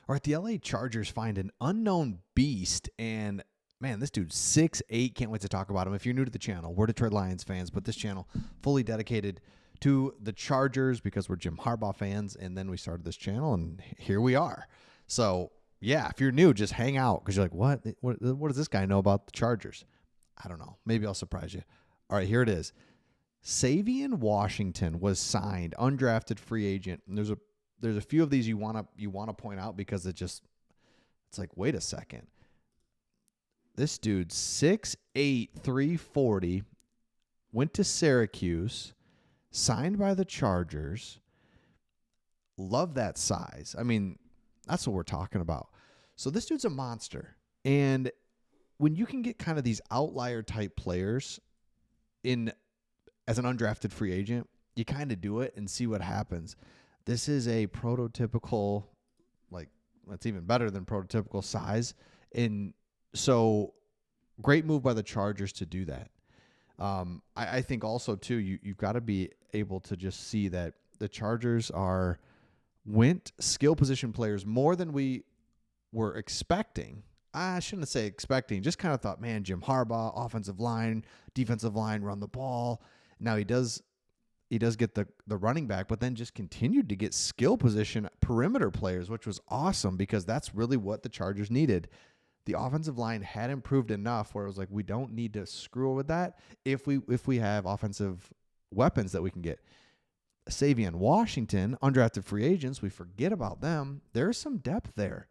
All right, the LA Chargers find an unknown beast, and man, this dude's 6'8". Can't wait to talk about him. If you're new to the channel, we're Detroit Lions fans, but this channel fully dedicated to the Chargers because we're Jim Harbaugh fans, and then we started this channel, and here we are. So, yeah, if you're new, just hang out because you're like, what does this guy know about the Chargers? I don't know. Maybe I'll surprise you. All right, here it is. Savian Washington was signed, undrafted free agent. And there's a few of these you want to point out because it's like, wait a second. This dude's 6'8", 340, went to Syracuse, signed by the Chargers. Love that size. I mean, that's what we're talking about. So this dude's a monster. And when you can get kind of these outlier type players in as an undrafted free agent, you kind of do it and see what happens. This is a prototypical, that's even better than prototypical size. And so great move by the Chargers to do that. I think also, too, you've got to be able to just see that the Chargers went skill position players more than we were expecting. I shouldn't say expecting, just kind of thought, man, Jim Harbaugh, offensive line, defensive line, run the ball. Now he does get the running back, but then just continued to get skill position perimeter players, which was awesome because that's really what the Chargers needed. The offensive line had improved enough where it was like, we don't need to screw with that if we have offensive weapons that we can get. Savian Washington, undrafted free agents, we forget about them. There's some depth there.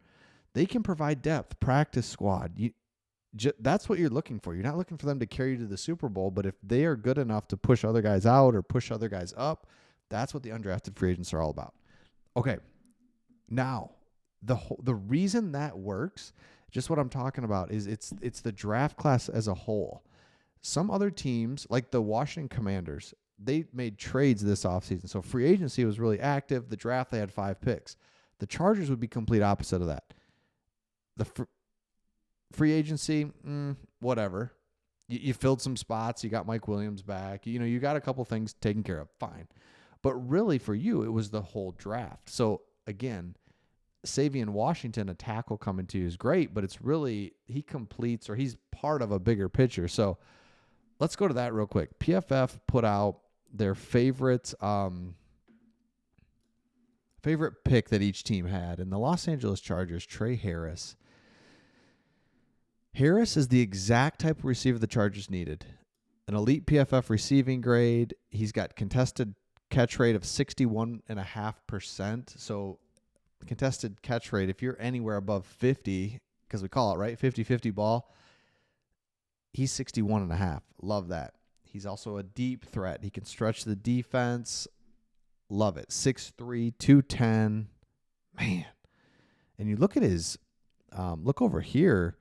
They can provide depth, practice squad. That's what you're looking for. You're not looking for them to carry you to the Super Bowl, but if they are good enough to push other guys out or push other guys up, that's what the undrafted free agents are all about. Okay, now the reason that works, just what I'm talking about, is it's the draft class as a whole. Some other teams, like the Washington Commanders, they made trades this offseason, so free agency was really active. The draft, they had 5 picks. The Chargers would be complete opposite of that. The free agency, whatever. You filled some spots. You got Mike Williams back. You got a couple things taken care of. Fine. But really for you, it was the whole draft. So, again, Savian Washington, a tackle coming to you is great, but it's really he's part of a bigger picture. So let's go to that real quick. PFF put out their favorite pick that each team had. And the Los Angeles Chargers, Trey Harris. Harris is the exact type of receiver the Chargers needed. An elite PFF receiving grade. He's got contested catch rate of 61.5%. So contested catch rate, if you're anywhere above 50, because we call it, right, 50-50 ball, he's 61.5. Love that. He's also a deep threat. He can stretch the defense. Love it. 6'3", 210. Man. And you look at his, look over here,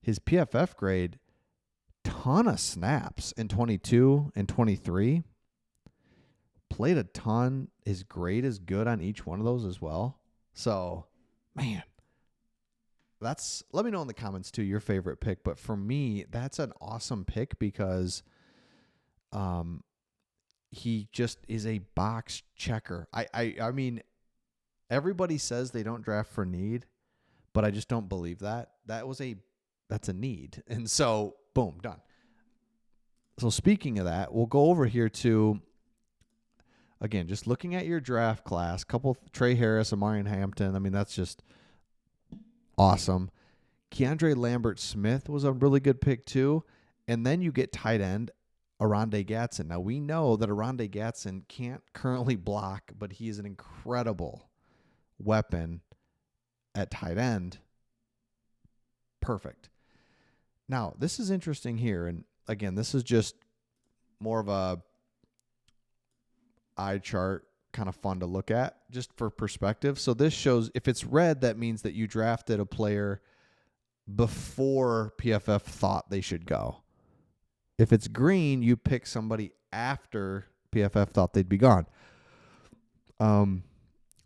his PFF grade, ton of snaps in 22 and 23. Played a ton. His grade is good on each one of those as well. So, man, let me know in the comments too, your favorite pick. But for me, that's an awesome pick because he just is a box checker. I mean, everybody says they don't draft for need, but I just don't believe that. That's a need. And so, boom, done. So speaking of that, we'll go over here to, again, just looking at your draft class, Trey Harris, Amarian Hampton. I mean, that's just awesome. Keandre Lambert-Smith was a really good pick too. And then you get tight end Oronde Gadsden. Now, we know that Oronde Gadsden can't currently block, but he is an incredible weapon at tight end. Perfect. Now, this is interesting here. And again, this is just more of a eye chart, kind of fun to look at just for perspective. So this shows if it's red, that means that you drafted a player before PFF thought they should go. If it's green, you pick somebody after PFF thought they'd be gone.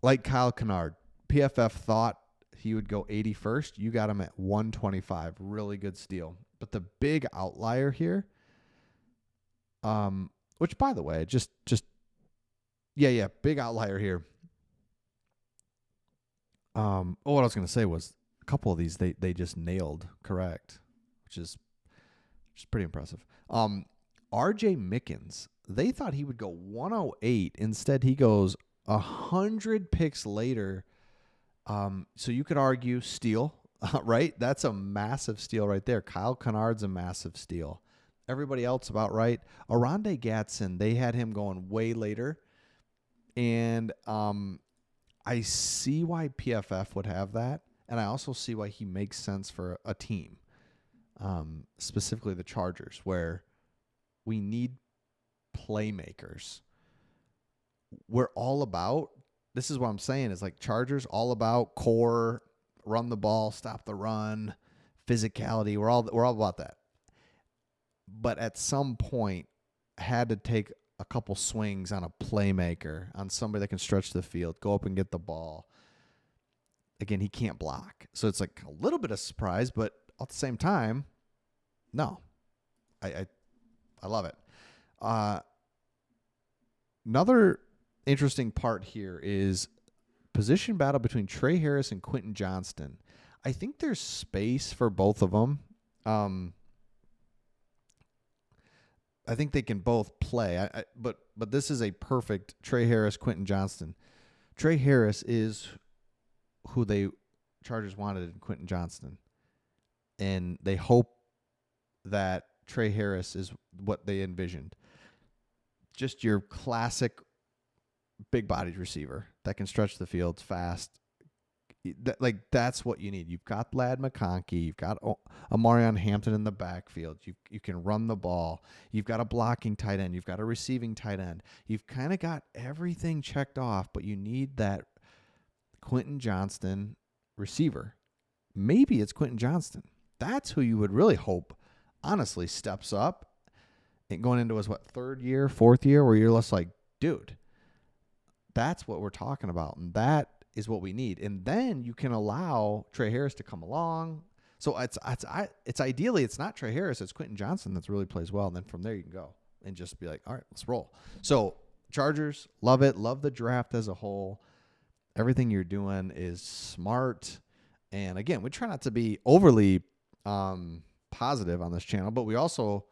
Like Kyle Kennard, PFF thought he would go 81st. You got him at 125. Really good steal. But the big outlier here, which by the way, big outlier here. What I was gonna say was a couple of these they just nailed correct, which is pretty impressive. R.J. Mickens, they thought he would go 108. Instead, he goes 100 picks later. So you could argue steal, right? That's a massive steal right there. Kyle Kennard's a massive steal. Everybody else about right. Oronde Gadsden, they had him going way later. And I see why PFF would have that. And I also see why he makes sense for a team, specifically the Chargers, where we need playmakers. We're all about, this is what I'm saying, is like Chargers all about core, run the ball, stop the run, physicality. We're all about that. But at some point, had to take a couple swings on a playmaker, on somebody that can stretch the field, go up and get the ball. Again, he can't block. So it's like a little bit of surprise, but at the same time, no. I love it. Another interesting part here is position battle between Trey Harris and Quentin Johnston. I think there's space for both of them. I think they can both play. But this is a perfect Trey Harris, Quentin Johnston. Trey Harris is who they Chargers wanted in Quentin Johnston. And they hope that Trey Harris is what they envisioned. Just your classic big-bodied receiver that can stretch the field fast. That's what you need. You've got Lad McConkey. You've got Amarion Hampton in the backfield. You can run the ball. You've got a blocking tight end. You've got a receiving tight end. You've kind of got everything checked off, but you need that Quentin Johnston receiver. Maybe it's Quentin Johnston. That's who you would really hope, honestly, steps up and going into his, third year, fourth year, where you're just like, dude, that's what we're talking about. And that is what we need. And then you can allow Trey Harris to come along. So it's ideally, it's not Trey Harris, it's Quentin Johnston that really plays well. And then from there you can go and just be like, all right, let's roll. So Chargers, love it. Love the draft as a whole. Everything you're doing is smart. And again, we try not to be overly positive on this channel, but we also,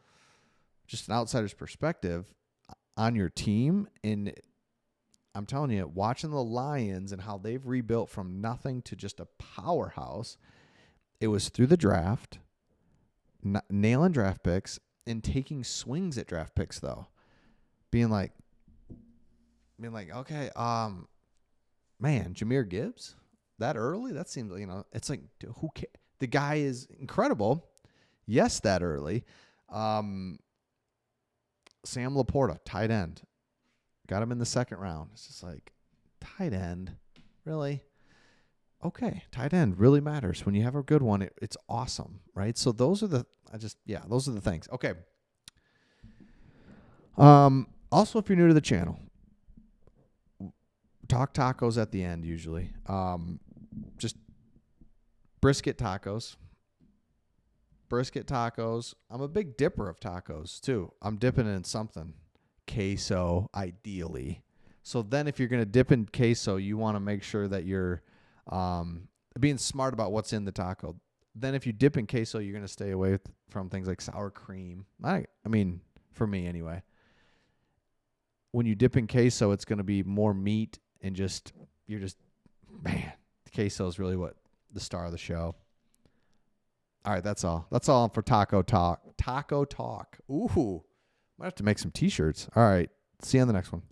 just an outsider's perspective on your team. And I'm telling you, watching the Lions and how they've rebuilt from nothing to just a powerhouse, it was through the draft, nailing draft picks, and taking swings at draft picks, though. Being like, okay, man, Jahmyr Gibbs, that early? That seems, it's like, dude, who cares? The guy is incredible. Yes, that early. Sam Laporta, tight end. Got him in the second round. It's just like, tight end? Really? Okay, tight end really matters. When you have a good one, it's awesome, right? So those are the things. Okay. Also, if you're new to the channel, talk tacos at the end usually. Just brisket tacos. I'm a big dipper of tacos too. I'm dipping in something. Queso, ideally. So then if you're going to dip in queso, you want to make sure that you're being smart about what's in the taco. Then if you dip in queso, you're going to stay away from things like sour cream. I mean, for me anyway. When you dip in queso, it's going to be more meat and man, the queso is really what the star of the show. All right, that's all. That's all for Taco Talk. Taco Talk. Ooh. Might have to make some t-shirts. All right. See you on the next one.